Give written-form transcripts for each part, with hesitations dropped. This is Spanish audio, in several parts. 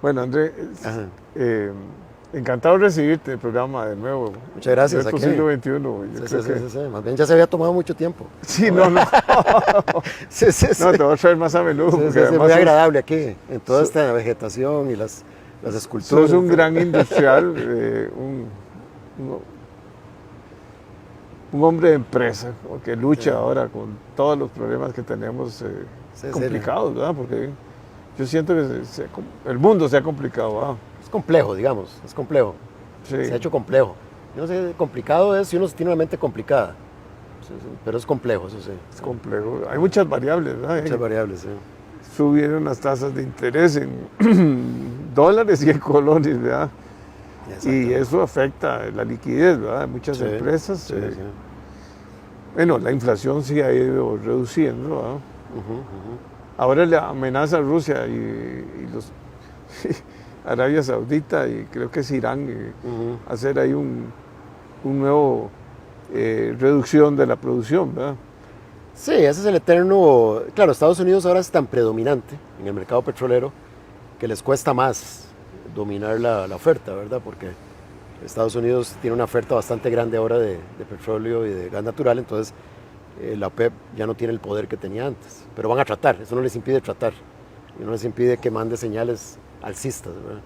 Bueno, André, Ajá. encantado de recibirte en el programa de nuevo. Muchas gracias. Reto Aquí. siglo XXI. Yo Sí, creo sí, que... sí, sí. Más bien ya se había tomado mucho tiempo. Sí, no, no. Sí, sí, sí. No, te voy a traer más a menudo, Sí, porque sí, sí, además muy agradable aquí, en toda esta vegetación y las esculturas. sos un gran industrial, un hombre de empresa, que lucha Sí. ahora con todos los problemas que tenemos Sí, sí, complicados, ¿verdad? Porque yo siento que el mundo se ha complicado, ¿verdad? es complejo, digamos, es complejo. Sí. Se ha hecho complejo. Yo no sé, complicado es si uno tiene una mente complicada. Sí, sí, pero es complejo, eso sí. Es complejo. Hay muchas variables, ¿verdad? Muchas variables, sí. Subieron las tasas de interés en dólares y en colones, ¿verdad? Y Exactamente. eso afecta la liquidez, ¿verdad? De muchas Sí, empresas. sí, sí. Bueno, la inflación sí ha ido reduciendo, ¿verdad? Ujú, ujú. Ahora le amenaza a Rusia y los Arabia Saudita y creo que es Irán Ujú. hacer ahí un nuevo reducción de la producción, ¿verdad? Sí, ese es el eterno. Claro, Estados Unidos ahora es tan predominante en el mercado petrolero que les cuesta más dominar la oferta, ¿verdad? Porque Estados Unidos tiene una oferta bastante grande ahora de petróleo y de gas natural, entonces la OPEP ya no tiene el poder que tenía antes. Pero van a tratar, eso no les impide tratar, y no les impide que mande señales alcistas, ¿verdad?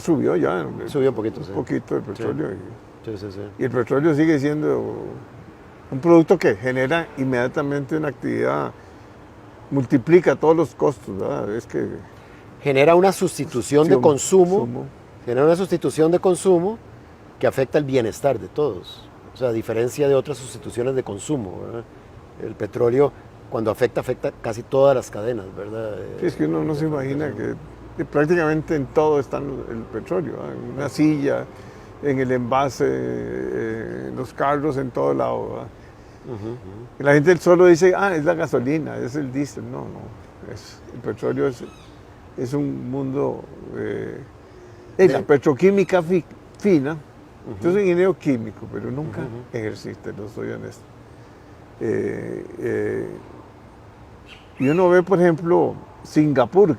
Subió ya Subió un poquito, un sí. poquito el petróleo. Sí, sí, sí. Y el petróleo sigue siendo un producto que genera inmediatamente una actividad, multiplica todos los costos, ¿verdad? Es que Genera una sustitución de consumo, genera una sustitución de consumo que afecta el bienestar de todos. O sea, a diferencia de otras sustituciones de consumo, ¿verdad? El petróleo, cuando afecta casi todas las cadenas, ¿verdad? Sí, es que uno no se imagina que prácticamente en todo está el petróleo, ¿verdad? En una silla, en el envase, en los carros, en todo lado, ¿verdad? Y la gente solo dice, es la gasolina, es el diésel. No, no. El petróleo es un mundo. La petroquímica fina. Yo soy ingeniero químico, pero nunca ejercité, no soy honesto. Y uno ve, por ejemplo, Singapur,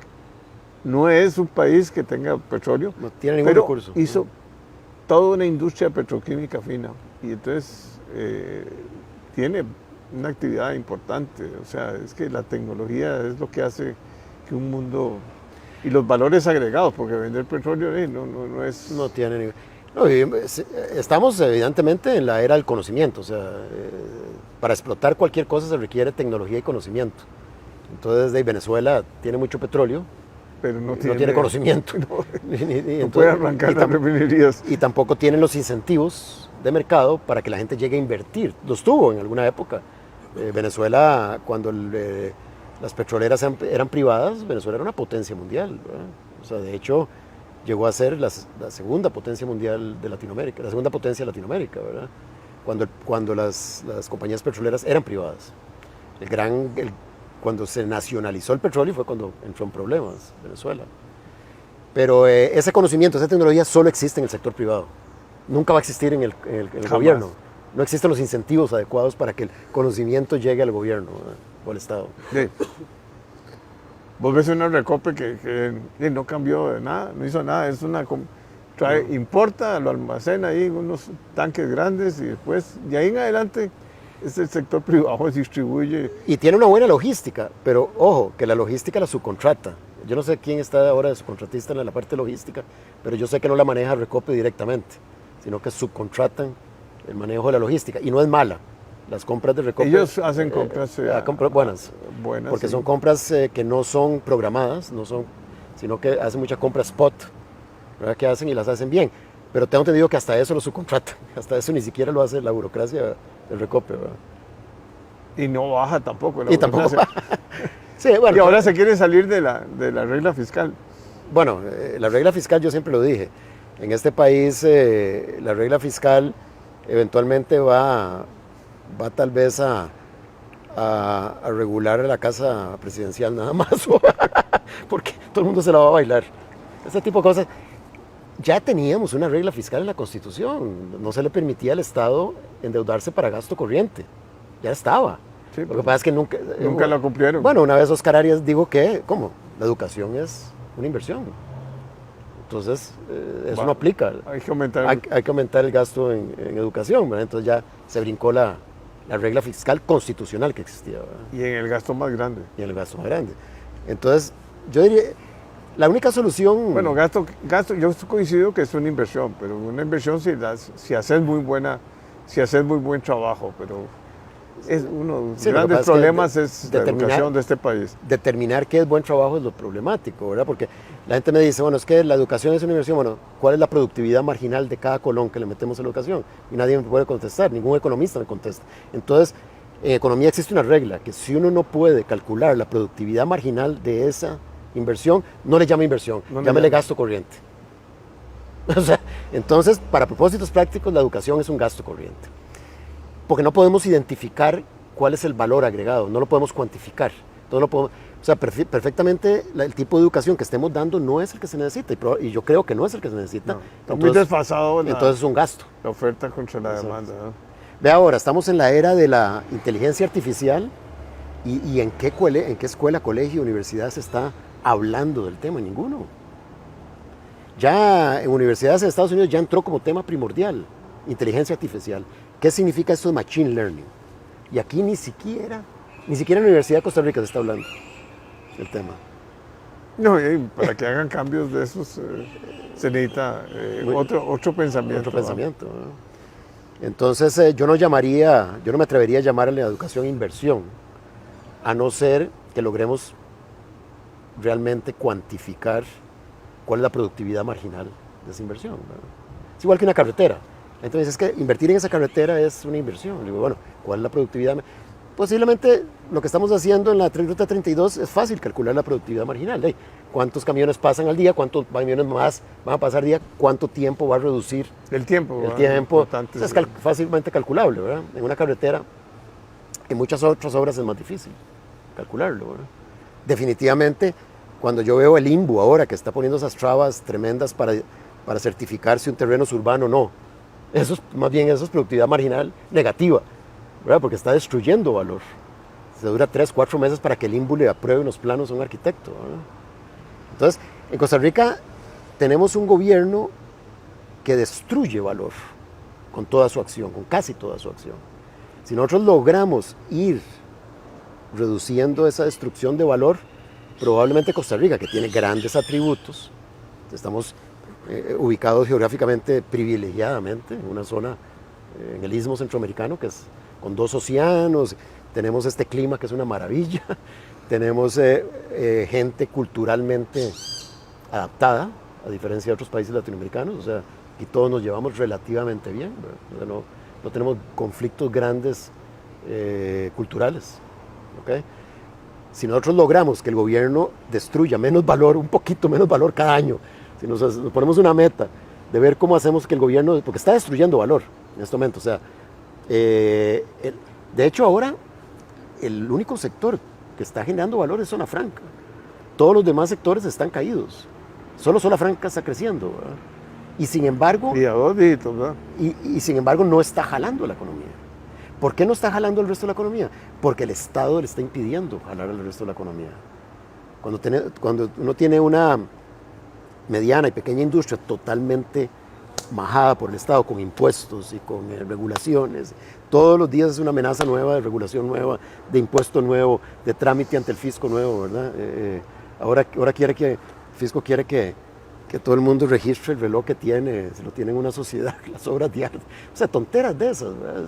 no es un país que tenga petróleo, no tiene ningún pero recurso. hizo toda una industria petroquímica fina. Y entonces tiene una actividad importante. O sea, es que la tecnología es lo que hace que un mundo... Y los valores agregados, porque vender petróleo no es... No tiene ningún... No, estamos evidentemente en la era del conocimiento. O sea, para explotar cualquier cosa se requiere tecnología y conocimiento. Entonces, Venezuela tiene mucho petróleo, pero no tiene conocimiento. No puede arrancar las refinerías. Y tampoco tienen los incentivos de mercado para que la gente llegue a invertir. Los tuvo en alguna época. Venezuela, cuando las petroleras eran privadas, Venezuela era una potencia mundial, ¿verdad? O sea, de hecho, llegó a ser la segunda potencia mundial de Latinoamérica, la segunda potencia de Latinoamérica, ¿verdad? Cuando las compañías petroleras eran privadas. Cuando se nacionalizó el petróleo fue cuando entró en problemas Venezuela. Pero ese conocimiento, esa tecnología solo existe en el sector privado. Nunca va a existir en el gobierno. No existen los incentivos adecuados para que el conocimiento llegue al gobierno, ¿verdad? O al Estado. Sí. Vos ves una Recope que no cambió de nada, no hizo nada, es importa, lo almacena ahí en unos tanques grandes y después, de ahí en adelante, es el sector privado distribuye. Y tiene una buena logística, pero ojo, que la logística la subcontrata. Yo no sé quién está ahora de subcontratista en la parte logística, pero yo sé que no la maneja Recope directamente, sino que subcontratan el manejo de la logística. Y no es mala. Las compras de Recope... Ellos hacen compras buenas, porque sí. son compras que no son programadas, sino que hacen mucha compra spot, ¿verdad? Que hacen y las hacen bien. Pero tengo entendido que hasta eso lo subcontratan. Hasta eso ni siquiera lo hace la burocracia del Recope, ¿verdad? Y no baja tampoco la burocracia. Sí, bueno, y ahora se quiere salir de la regla fiscal. Bueno, la regla fiscal yo siempre lo dije. En este país la regla fiscal eventualmente va tal vez a regular la casa presidencial nada más, porque todo el mundo se la va a bailar. Ese tipo de cosas. Ya teníamos una regla fiscal en la Constitución, no se le permitía al Estado endeudarse para gasto corriente, ya estaba. Sí, lo que pasa es que nunca la cumplieron. Bueno, una vez Oscar Arias dijo que, ¿cómo? la educación es una inversión. Entonces, eso Va, no aplica. hay que aumentar. Hay que aumentar el gasto en educación, ¿verdad? Entonces ya se brincó la regla fiscal constitucional que existía, ¿verdad? Y en el gasto más grande. Y el gasto más grande. Entonces, yo diría, la única solución... Bueno, gasto, yo coincido que es una inversión, pero una inversión si haces muy buen trabajo, pero es uno de los Sí, lo que grandes pasa problemas es es la educación de este país. Determinar qué es buen trabajo es lo problemático, ¿verdad? Porque la gente me dice, bueno, es que la educación es una inversión. Bueno, ¿cuál es la productividad marginal de cada colón que le metemos a la educación? Y nadie me puede contestar, ningún economista me contesta. Entonces, en economía existe una regla, que si uno no puede calcular la productividad marginal de esa inversión, no le llama inversión, llámele gasto corriente. O sea, entonces, para propósitos prácticos, la educación es un gasto corriente. Porque no podemos identificar cuál es el valor agregado, no lo podemos cuantificar. O sea, perfectamente el tipo de educación que estemos dando no es el que se necesita, y yo creo que no es el que se necesita. No, está muy desfasado entonces es un gasto. La oferta contra la demanda, ¿no? Ve ahora, estamos en la era de la inteligencia artificial, y ¿en qué escuela, colegio, universidad se está hablando del tema? Ninguno. Ya en universidades en Estados Unidos ya entró como tema primordial, inteligencia artificial. ¿Qué significa esto de machine learning? Y aquí ni siquiera en la Universidad de Costa Rica se está hablando del tema. No, y para que hagan cambios de esos se necesita otro pensamiento. Otro pensamiento, ¿no? Entonces yo no me atrevería a llamar a la educación inversión, a no ser que logremos realmente cuantificar cuál es la productividad marginal de esa inversión, ¿verdad? Es igual que una carretera. Entonces es que invertir en esa carretera es una inversión. Le digo, bueno, ¿cuál es la productividad? Posiblemente lo que estamos haciendo en la Ruta 32 es fácil calcular la productividad marginal. ¿Cuántos camiones pasan al día? ¿Cuántos camiones más van a pasar al día? ¿Cuánto tiempo va a reducir? El tiempo. Es fácilmente calculable, ¿verdad? En una carretera, en muchas otras obras es más difícil calcularlo, ¿verdad? Definitivamente, cuando yo veo el INBU ahora que está poniendo esas trabas tremendas para certificar si un terreno es urbano o no, eso es productividad marginal negativa, ¿verdad? Porque está destruyendo valor. Se dura 3-4 meses para que el INBU le apruebe unos planos a un arquitecto, ¿verdad? Entonces, en Costa Rica tenemos un gobierno que destruye valor con toda su acción, con casi toda su acción. Si nosotros logramos ir reduciendo esa destrucción de valor, probablemente Costa Rica, que tiene grandes atributos, estamos ubicados geográficamente privilegiadamente en una zona, en el istmo centroamericano, que es con 2 océanos, tenemos este clima que es una maravilla, tenemos gente culturalmente adaptada, a diferencia de otros países latinoamericanos, o sea, y todos nos llevamos relativamente bien, o sea, no tenemos conflictos grandes culturales, ¿okay? Si nosotros logramos que el gobierno destruya menos valor, un poquito menos valor cada año, si nos ponemos una meta de ver cómo hacemos que el gobierno, porque está destruyendo valor en este momento, o sea, de hecho ahora el único sector que está generando valor es Zona Franca, todos los demás sectores están caídos, solo Zona Franca está creciendo, ¿verdad? Y sin embargo, y a 2 dígitos, ¿verdad? Y sin embargo no está jalando la economía. ¿Por qué no está jalando el resto de la economía? Porque el Estado le está impidiendo jalar el resto de la economía. Cuando uno tiene una mediana y pequeña industria totalmente majada por el Estado, con impuestos y con regulaciones, todos los días es una amenaza nueva, de regulación nueva, de impuesto nuevo, de trámite ante el fisco nuevo, ¿verdad? Ahora el fisco quiere que todo el mundo registre el reloj que tiene, si lo tiene en una sociedad, las obras diarias, o sea, tonteras de esas, ¿verdad?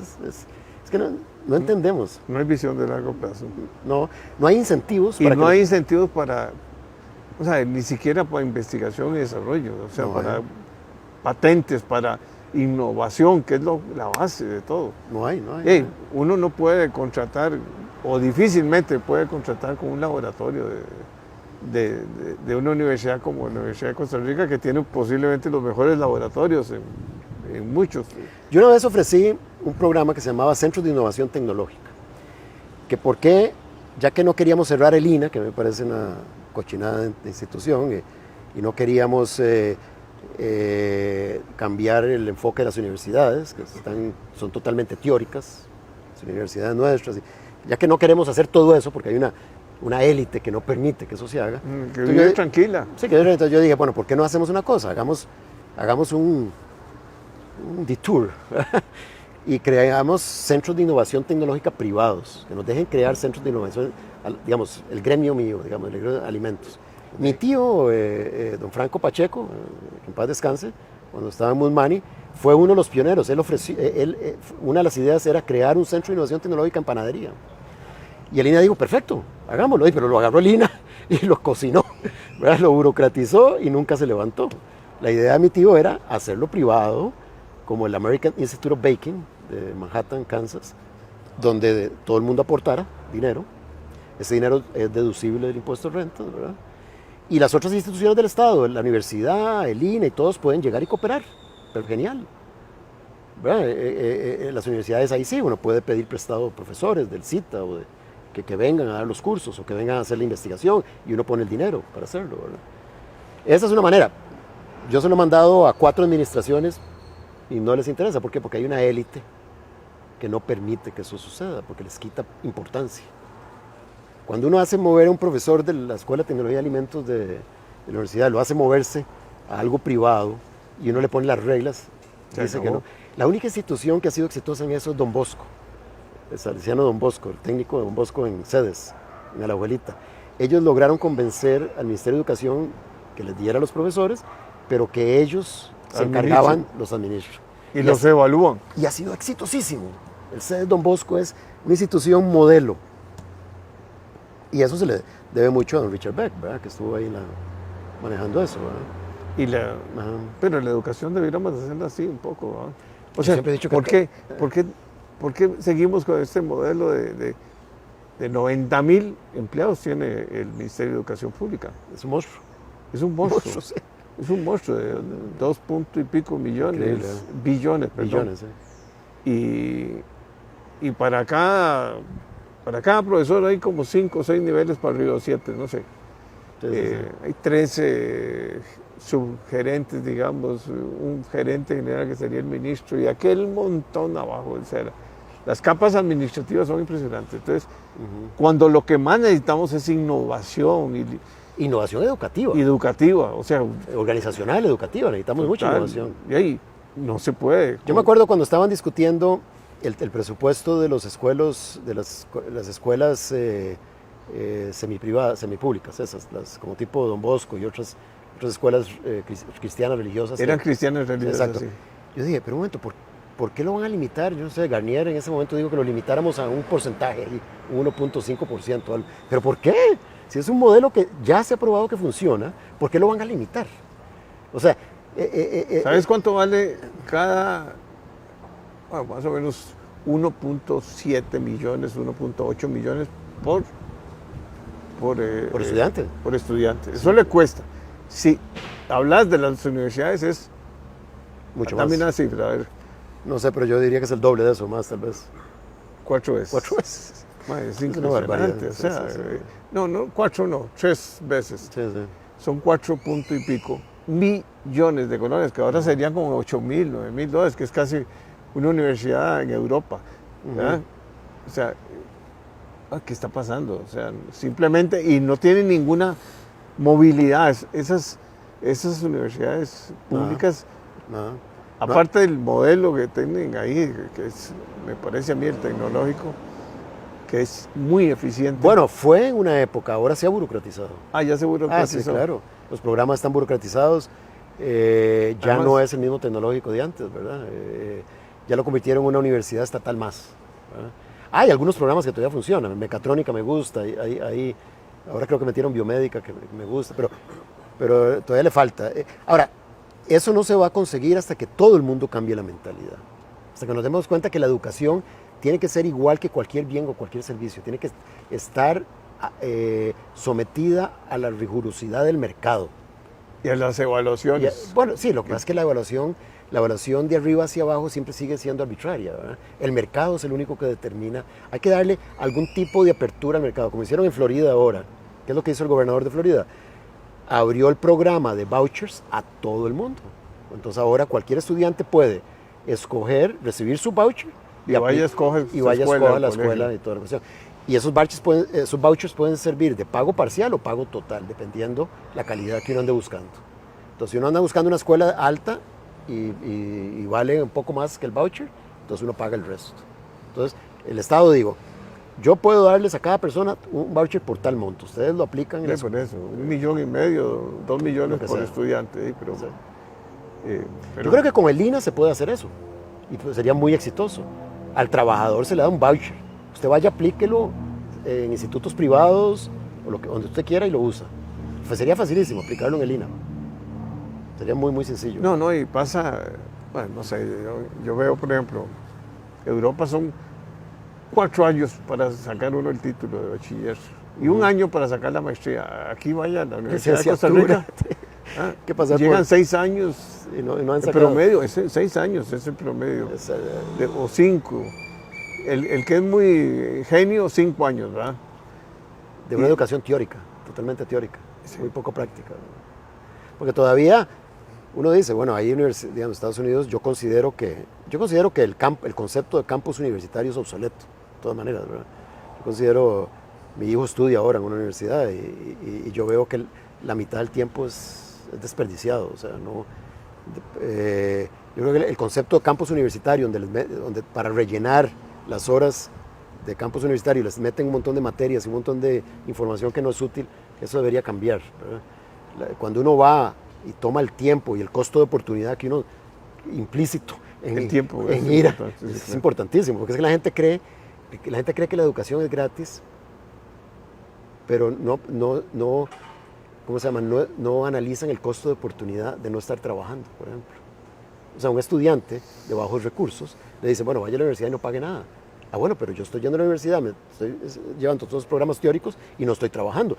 Es que no entendemos. No hay visión de largo plazo. No hay incentivos. Y no hay incentivos para, o sea, ni siquiera para investigación y desarrollo, o sea, para patentes, para innovación, que es la base de todo. No hay. Uno no puede contratar, o difícilmente puede contratar con un laboratorio de una universidad como la Universidad de Costa Rica, que tiene posiblemente los mejores laboratorios en muchos. Yo una vez ofrecí un programa que se llamaba Centro de Innovación Tecnológica, que por qué, ya que no queríamos cerrar el INA, que me parece una cochinada de institución, y no queríamos cambiar el enfoque de las universidades, que son totalmente teóricas, las universidades nuestras, ya que no queremos hacer todo eso, porque hay una una élite que no permite que eso se haga. Que vive tranquila. Sí, entonces yo dije, bueno, ¿por qué no hacemos una cosa? Hagamos un detour y creamos centros de innovación tecnológica privados, que nos dejen crear centros de innovación, digamos, el gremio mío, digamos, el gremio de alimentos. Mi tío, don Franco Pacheco, que en paz descanse, cuando estaba en Musmani, fue uno de los pioneros. Una de las ideas era crear un centro de innovación tecnológica en panadería. Y el INA dijo, perfecto, hagámoslo, pero lo agarró el INA y lo cocinó, ¿verdad? Lo burocratizó y nunca se levantó. La idea de mi tío era hacerlo privado, como el American Institute of Baking de Manhattan, Kansas, donde todo el mundo aportara dinero. Ese dinero es deducible del impuesto de renta, ¿verdad? Y las otras instituciones del Estado, la universidad, el INA y todos pueden llegar y cooperar. Pero genial. Las universidades ahí sí, uno puede pedir prestado profesores del CITA o que vengan a dar los cursos o que vengan a hacer la investigación y uno pone el dinero para hacerlo, ¿verdad? Esa es una manera. Yo se lo he mandado a 4 administraciones y no les interesa. ¿Por qué? Porque hay una élite que no permite que eso suceda, porque les quita importancia. Cuando uno hace mover a un profesor de la Escuela de Tecnología de Alimentos de la universidad, lo hace moverse a algo privado y uno le pone las reglas, dice que no. La única institución que ha sido exitosa en eso es Don Bosco, el salesiano Don Bosco, el técnico de Don Bosco en Cedes, en Alajuelita. Ellos lograron convencer al Ministerio de Educación que les diera a los profesores, pero que ellos se encargaban, los administran. Y los evalúan. Y ha sido exitosísimo. El Cedes Don Bosco es una institución modelo. Y eso se le debe mucho a don Richard Beck, ¿verdad? Que estuvo ahí manejando eso, ¿verdad? Pero la educación deberíamos hacerla así un poco, ¿verdad? O sea, siempre he dicho ¿por qué seguimos con este modelo de 90,000 empleados tiene el Ministerio de Educación Pública? Es un monstruo. Es un monstruo. Sí. Es un monstruo de 2 puntos y pico millones, billones, perdón. Billones, sí. Y para cada profesor hay como 5 o 6 niveles para arriba, 7, no sé. Sí. Hay 13 subgerentes, digamos, un gerente general que sería el ministro y aquel montón abajo. O sea, las capas administrativas son impresionantes. Entonces, cuando lo que más necesitamos es innovación. Innovación educativa. Educativa, o sea. Organizacional, educativa, necesitamos mucha innovación. Y ahí no se puede. Yo me acuerdo cuando estaban discutiendo el presupuesto de los escuelos, de las escuelas semiprivadas, semipúblicas, esas, como tipo Don Bosco y otras escuelas cristianas religiosas. Eran cristianas religiosas. Exacto. Sí. Yo dije, pero un momento, ¿por qué lo van a limitar? Yo no sé, Garnier en ese momento dijo que lo limitáramos a un porcentaje, 1.5%. ¿Pero por qué? Si es un modelo que ya se ha probado que funciona, ¿por qué lo van a limitar? O sea... ¿Sabes cuánto vale cada... Bueno, más o menos 1.7 millones, 1.8 millones por estudiante. Por estudiante. Eso le cuesta. Si hablas de las universidades es mucho más. También una cifra, a ver. No sé, pero yo diría que es el doble de eso, más tal vez. 4 veces. 4 veces. Es impresionante. O sea, sí. No, 4 no, 3 veces. Sí. Son 4 puntos y pico millones de colones, que ahora serían como 8,000, 9,000 dólares, que es casi una universidad en Europa. O sea, ¿qué está pasando? O sea, simplemente, y no tienen ninguna movilidad. Esas universidades públicas, aparte del modelo que tienen ahí, que me parece a mí el tecnológico, que es muy eficiente. Bueno, fue en una época, ahora se ha burocratizado. Ya se burocratizó. Sí, claro. Los programas están burocratizados, ya además, no es el mismo tecnológico de antes, ¿verdad? Ya lo convirtieron en una universidad estatal más, ¿verdad? Hay algunos programas que todavía funcionan, mecatrónica me gusta, ahora creo que metieron biomédica que me gusta, pero todavía le falta. Ahora, eso no se va a conseguir hasta que todo el mundo cambie la mentalidad, hasta que nos demos cuenta que la educación tiene que ser igual que cualquier bien o cualquier servicio, tiene que estar sometida a la rigurosidad del mercado. Y a las evaluaciones. Bueno, sí, lo que pasa es que la evaluación de arriba hacia abajo siempre sigue siendo arbitraria, ¿verdad? El mercado es el único que determina. Hay que darle algún tipo de apertura al mercado, como hicieron en Florida ahora. ¿Qué es lo que hizo el gobernador de Florida? Abrió el programa de vouchers a todo el mundo. Entonces ahora cualquier estudiante puede escoger, recibir su voucher y vaya a escoger la escuela y toda la cuestión. Y esos vouchers pueden servir de pago parcial o pago total, dependiendo la calidad que uno ande buscando. Entonces, si uno anda buscando una escuela alta y vale un poco más que el voucher, entonces uno paga el resto. Entonces, el Estado, digo, yo puedo darles a cada persona un voucher por tal monto. Ustedes lo aplican en Por eso, 1,5 millones, 2 millones por sea. estudiante. Pero, Sí. pero Yo creo que con el INA se puede hacer eso y pues sería muy exitoso. Al trabajador se le da un voucher. Usted vaya, aplíquelo en institutos privados o donde usted quiera y lo usa. Pues sería facilísimo aplicarlo en el INA. Sería muy, muy sencillo. No, y pasa, bueno, no sé, yo veo, por ejemplo, Europa son 4 años para sacar uno el título de bachiller y 1 año para sacar la maestría. Aquí vaya a la Universidad de Costa Rica. ¿Qué pasa? Llegan 6 años. Y no han El sacado. promedio, es 6 años es el promedio. O 5. El que es muy genio, 5 años, ¿verdad? De una educación teórica, totalmente teórica, muy poco práctica. Porque todavía uno dice, bueno, ahí digamos, en Estados Unidos yo considero que el concepto de campus universitario es obsoleto, de todas maneras, ¿verdad? Yo considero, mi hijo estudia ahora en una universidad y yo veo que la mitad del tiempo es desperdiciado, o sea, no... yo creo que el concepto de campus universitario, donde para rellenar las horas de campus universitario les meten un montón de materias y un montón de información que no es útil, eso debería cambiar, ¿verdad? Cuando uno va y toma el tiempo y el costo de oportunidad que uno implícito en ir es importantísimo, porque es que la gente cree que la educación es gratis, pero ¿cómo se llama? No analizan el costo de oportunidad de no estar trabajando, por ejemplo. O sea, un estudiante de bajos recursos le dice, bueno, vaya a la universidad y no pague nada. Ah, bueno, pero yo estoy yendo a la universidad, me estoy llevando todos los programas teóricos y no estoy trabajando.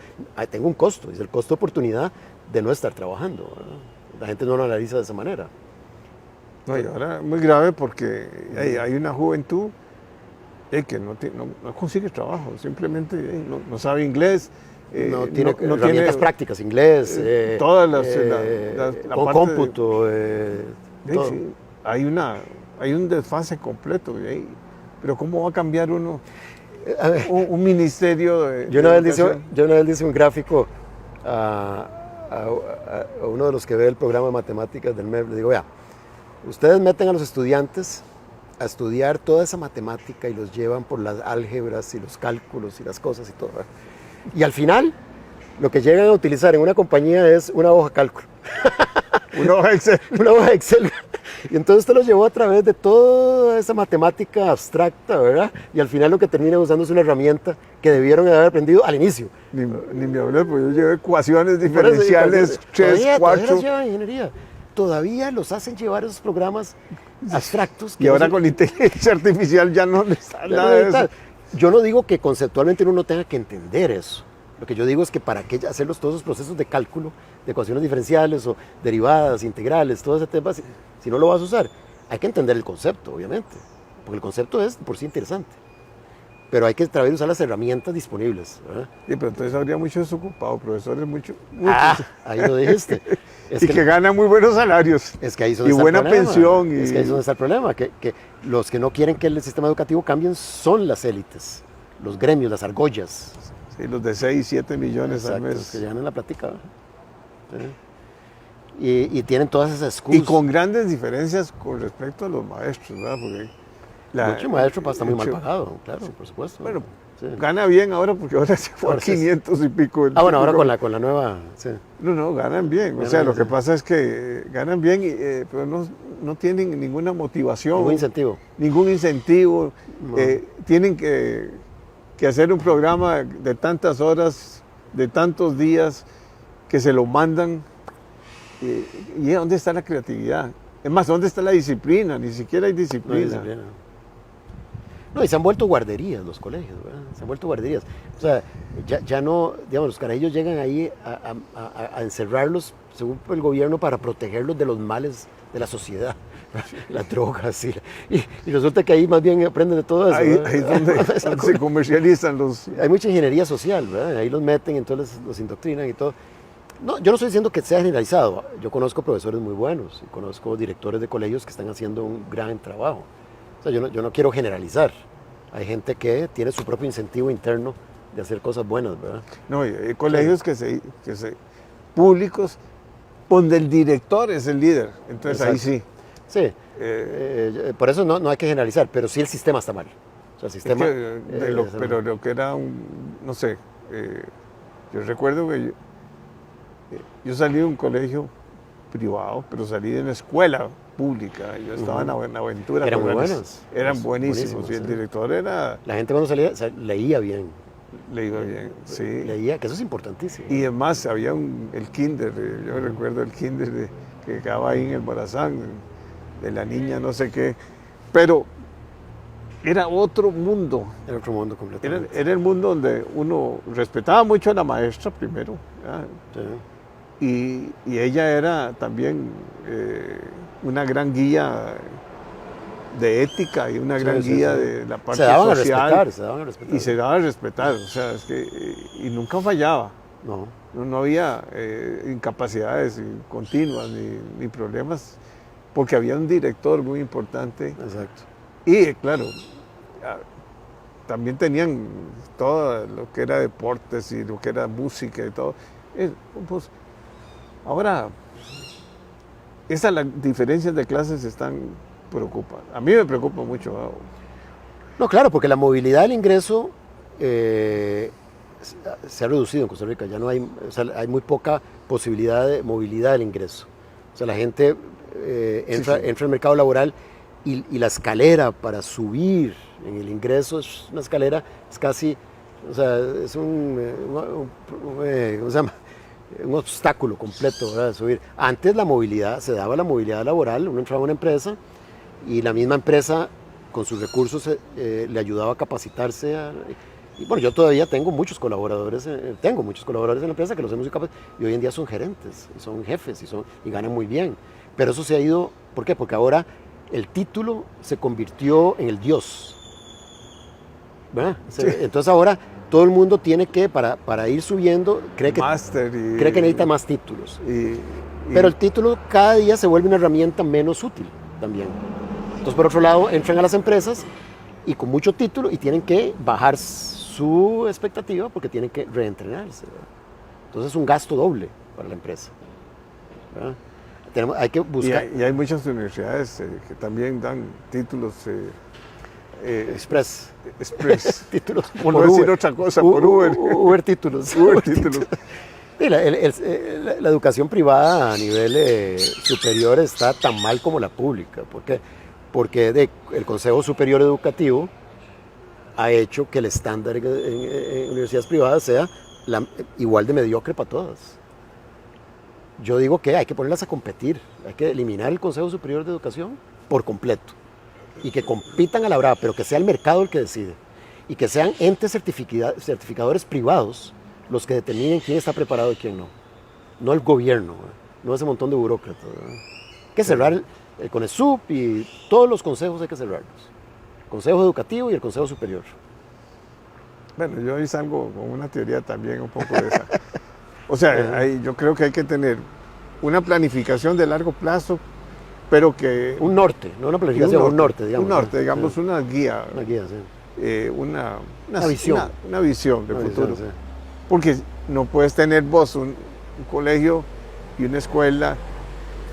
Tengo un costo, es el costo de oportunidad de no estar trabajando, ¿verdad? La gente no lo analiza de esa manera. No, y ahora es muy grave porque hay una juventud que no consigue trabajo, simplemente no sabe inglés. No tiene herramientas prácticas, inglés, todas con cómputo. Sí, hay un desfase completo. Pero ¿cómo va a cambiar uno un ministerio de yo una vez dice un gráfico a uno de los que ve el programa de matemáticas del MEP, le digo, vea, ustedes meten a los estudiantes a estudiar toda esa matemática y los llevan por las álgebras y los cálculos y las cosas y todo, ¿verdad? Y al final, lo que llegan a utilizar en una compañía es una hoja de cálculo. Una hoja de Excel. Una hoja de Excel. Y entonces usted lo llevó a través de toda esa matemática abstracta, ¿verdad? Y al final lo que termina usando es una herramienta que debieron haber aprendido al inicio. Ni me hablé, porque yo llevé ecuaciones diferenciales, 3, 4. Todavía los llevan en ingeniería. Todavía los hacen llevar esos programas abstractos. Y ahora con la inteligencia artificial ya no les da nada de eso. Yo no digo que conceptualmente uno no tenga que entender eso. Lo que yo digo es que para qué hacerlos todos esos procesos de cálculo, de ecuaciones diferenciales o derivadas, integrales, todo ese tema, si no lo vas a usar, hay que entender el concepto, obviamente, porque el concepto es por sí interesante. Pero hay que tratar de usar las herramientas disponibles, ¿verdad? Sí, pero entonces habría muchos desocupados, profesores muchos. Ahí lo dijiste. Que ganan muy buenos salarios. Es que ahí es y buena pensión. Es que ahí es donde está el problema, que los que no quieren que el sistema educativo cambie son las élites, los gremios, las argollas. Sí, los de 6, 7 millones al mes. Los que llegan en la plática. Y tienen todas esas excusas. Y con grandes diferencias con respecto a los maestros, ¿verdad? Porque mucho maestro está muy mal pagado, claro, por supuesto. Bueno, gana bien ahora porque ahora se fue a 500 y pico. Bueno, ahora con la nueva... Sí. No, ganan bien. O sea, lo que pasa es que ganan bien, pero no tienen ninguna motivación. Ningún incentivo. No. Tienen que hacer un programa de tantas horas, de tantos días, que se lo mandan. ¿Y dónde está la creatividad? Es más, ¿dónde está la disciplina? Ni siquiera hay disciplina. No, y se han vuelto guarderías los colegios, ¿verdad? Se han vuelto guarderías. O sea, ya no, digamos, los carajillos llegan ahí a encerrarlos, según el gobierno, para protegerlos de los males de la sociedad, las drogas. Y resulta que ahí más bien aprenden de todo eso. Ahí es donde se comercializan los... Hay mucha ingeniería social, ¿verdad? Ahí los meten, entonces los indoctrinan y todo. No, yo no estoy diciendo que sea generalizado. Yo conozco profesores muy buenos y conozco directores de colegios que están haciendo un gran trabajo. O sea, yo no quiero generalizar, Hay gente que tiene su propio incentivo interno de hacer cosas buenas, ¿verdad? No, hay colegios públicos donde el director es el líder. Entonces Exacto. ahí sí. Sí, por eso no hay que generalizar, pero sí el sistema está mal. O sea, el sistema... Pero lo que era no sé, yo recuerdo que yo salí de un colegio privado, pero salí de una escuela pública. Yo estaba en Aventura. Eran muy buenos. Eran buenísimos. Y el director era... La gente cuando salía leía bien. Le iba bien, sí. Leía, que eso es importantísimo. Y además había el kinder, yo recuerdo el kinder que quedaba ahí en el Morazán, de la niña no sé qué, pero era otro mundo. Era otro mundo completamente. Era el mundo donde uno respetaba mucho a la maestra primero, Sí. y ella era también una gran guía de ética y una gran guía de la parte social. Se daban a respetar. Y se daba a respetar, o sea, es que y nunca fallaba. No había incapacidades continuas ni problemas, porque había un director muy importante. Exacto. Y claro, también tenían todo lo que era deportes y lo que era música y todo. Pues, ahora, las diferencias de clases preocupan. A mí me preocupa mucho. No, claro, porque la movilidad del ingreso se ha reducido en Costa Rica. Ya no hay, o sea, hay muy poca posibilidad de movilidad del ingreso. O sea, la gente entra al mercado laboral y la escalera para subir en el ingreso es una escalera, es casi, o sea, es ¿cómo se llama? Un obstáculo completo, ¿verdad? De subir. Antes se daba la movilidad laboral, uno entraba a una empresa y la misma empresa con sus recursos le ayudaba a capacitarse. Y bueno, yo todavía tengo muchos colaboradores en la empresa que los hemos capacitado y hoy en día son gerentes, y son jefes y ganan muy bien. Pero eso se ha ido, ¿por qué? Porque ahora el título se convirtió en el Dios, ¿verdad? Sí. Entonces ahora todo el mundo tiene que, para ir subiendo, cree que necesita más títulos. Pero el título cada día se vuelve una herramienta menos útil también. Entonces, por otro lado, entran a las empresas y con mucho título y tienen que bajar su expectativa porque tienen que reentrenarse, ¿verdad? Entonces es un gasto doble para la empresa, ¿verdad? Hay que buscar... Y hay muchas universidades que también dan títulos... Express. Títulos por no decir otra cosa, por Uber. Uber títulos. Uber títulos. Sí, la educación privada a nivel superior está tan mal como la pública. ¿Por qué? Porque el Consejo Superior Educativo ha hecho que el estándar en universidades privadas sea igual de mediocre para todas. Yo digo que hay que ponerlas a competir, hay que eliminar el Consejo Superior de Educación por completo y que compitan a la brava, pero que sea el mercado el que decide y que sean entes certificadores privados los que determinen quién está preparado y quién no el gobierno, no ese montón de burócratas. Hay que cerrar el CONESUP y todos los consejos hay que cerrarlos, el Consejo Educativo y el Consejo Superior. Bueno, yo hoy salgo con una teoría también un poco de esa. O sea, yo creo que hay que tener una planificación de largo plazo, pero que... Un norte, no una planificación, un norte, digamos. Un norte, digamos, una guía. Una guía, sí. Una visión. Una visión de futuro. Visión, sí. Porque no puedes tener vos un colegio y una escuela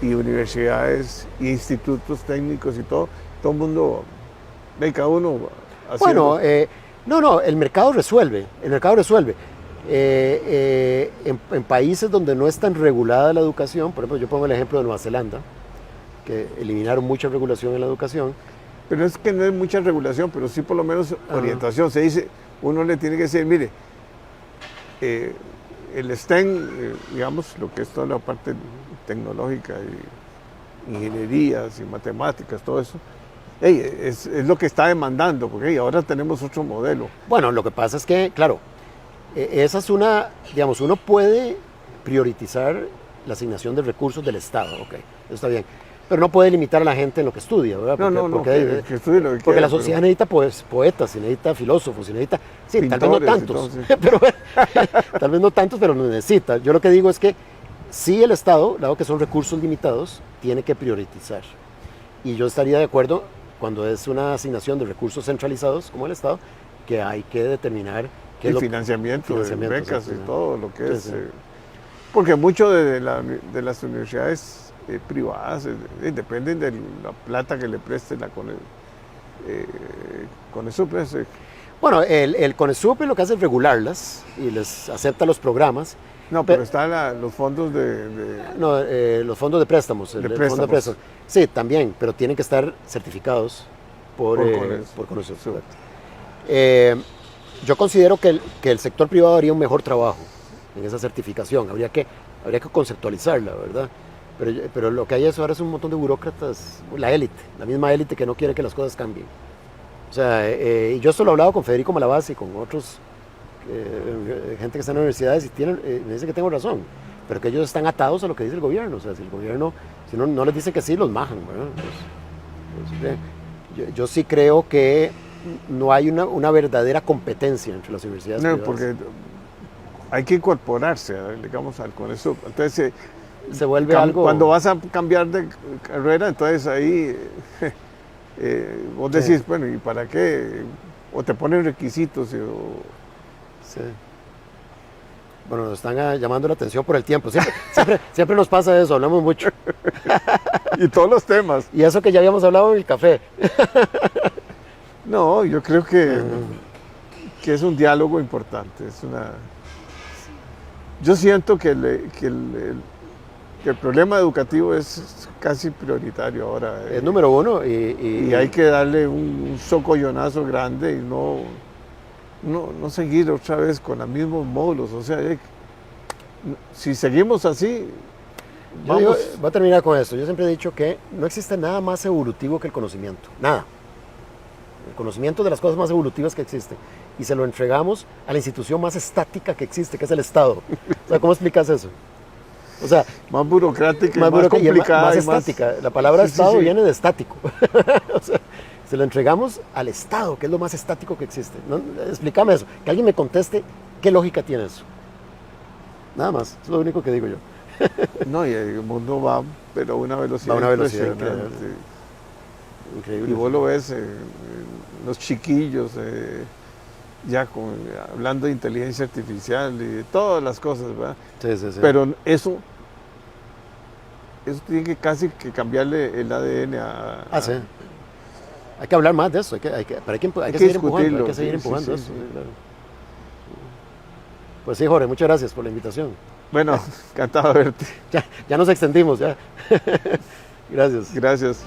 y universidades y institutos técnicos y todo el mundo, cada uno haciendo... Bueno, el mercado resuelve. En países donde no es tan regulada la educación, por ejemplo, yo pongo el ejemplo de Nueva Zelanda, que eliminaron mucha regulación en la educación. Pero es que no es mucha regulación, pero sí por lo menos orientación. Se dice, uno le tiene que decir, mire, el STEM, digamos, lo que es toda la parte tecnológica y ingenierías y matemáticas, todo eso, es lo que está demandando, porque ahora tenemos otro modelo. Bueno, lo que pasa es que, claro, esa es digamos, uno puede priorizar la asignación de recursos del Estado, ok, eso está bien, pero no puede limitar a la gente en lo que estudia, ¿verdad? Que estudie lo que porque quiera, la sociedad necesita poetas, y necesita filósofos, y necesita, sí, pintores, tal vez no tantos, pero tal vez no tantos, pero lo necesita. Yo lo que digo es que sí el Estado, dado que son recursos limitados, tiene que priorizar. Y yo estaría de acuerdo cuando es una asignación de recursos centralizados como el Estado, que hay que determinar qué el es financiamiento, becas sí, y todo lo que sí, es. sí. Porque mucho de las universidades privadas dependen de la plata que le presten con eso pues. Bueno, el CONESUP lo que hace es regularlas y les acepta los programas. No, pero están los fondos No, los fondos de préstamos. El fondo de préstamos. Sí, también, pero tienen que estar certificados por CONESUP. Yo considero que el sector privado haría un mejor trabajo en esa certificación. Habría que conceptualizarla, ¿verdad? Pero lo que hay ahora es un montón de burócratas, la élite, la misma élite que no quiere que las cosas cambien. O sea, y yo esto lo he hablado con Federico Malabás y con otros gente que está en universidades y me dice que tengo razón, pero que ellos están atados a lo que dice el gobierno. O sea, si el gobierno, si no les dice que sí, los majan, ¿verdad? Yo sí creo que no hay una verdadera competencia entre las universidades privadas. Porque hay que incorporarse, digamos, con eso. Entonces, se vuelve algo... Cuando vas a cambiar de carrera, entonces ahí vos decís, bueno, ¿y para qué? O te ponen requisitos. Sí. Bueno, nos están llamando la atención por el tiempo. Siempre nos pasa eso, hablamos mucho. Y todos los temas. Y eso que ya habíamos hablado en el café. No, yo creo que es un diálogo importante. Yo siento que el problema educativo es casi prioritario ahora. Es número uno. Y hay que darle un socollonazo grande y no seguir otra vez con los mismos módulos. O sea, si seguimos así, voy a terminar con esto. Yo siempre he dicho que no existe nada más evolutivo que el conocimiento. Nada. El conocimiento de las cosas más evolutivas que existen. Y se lo entregamos a la institución más estática que existe, que es el Estado. O sea, ¿cómo explicas eso? O sea, más burocrática, más complicada. Más estática. La palabra Estado viene de estático. O sea, se lo entregamos al Estado, que es lo más estático que existe. ¿No? Explícame eso. Que alguien me conteste qué lógica tiene eso. Nada más. Es lo único que digo yo. No, y el mundo va, pero a una velocidad. Va a una velocidad increíble. Y vos lo ves, los chiquillos, hablando de inteligencia artificial y de todas las cosas, ¿verdad? Sí. Pero eso tiene que casi que cambiarle el ADN a... Sí. Hay que hablar más de eso, hay que seguir empujando, hay que seguir empujando eso. Sí. Claro. Pues sí, Jorge, muchas gracias por la invitación. Bueno, encantado de verte. Ya nos extendimos, ya. Gracias. Gracias.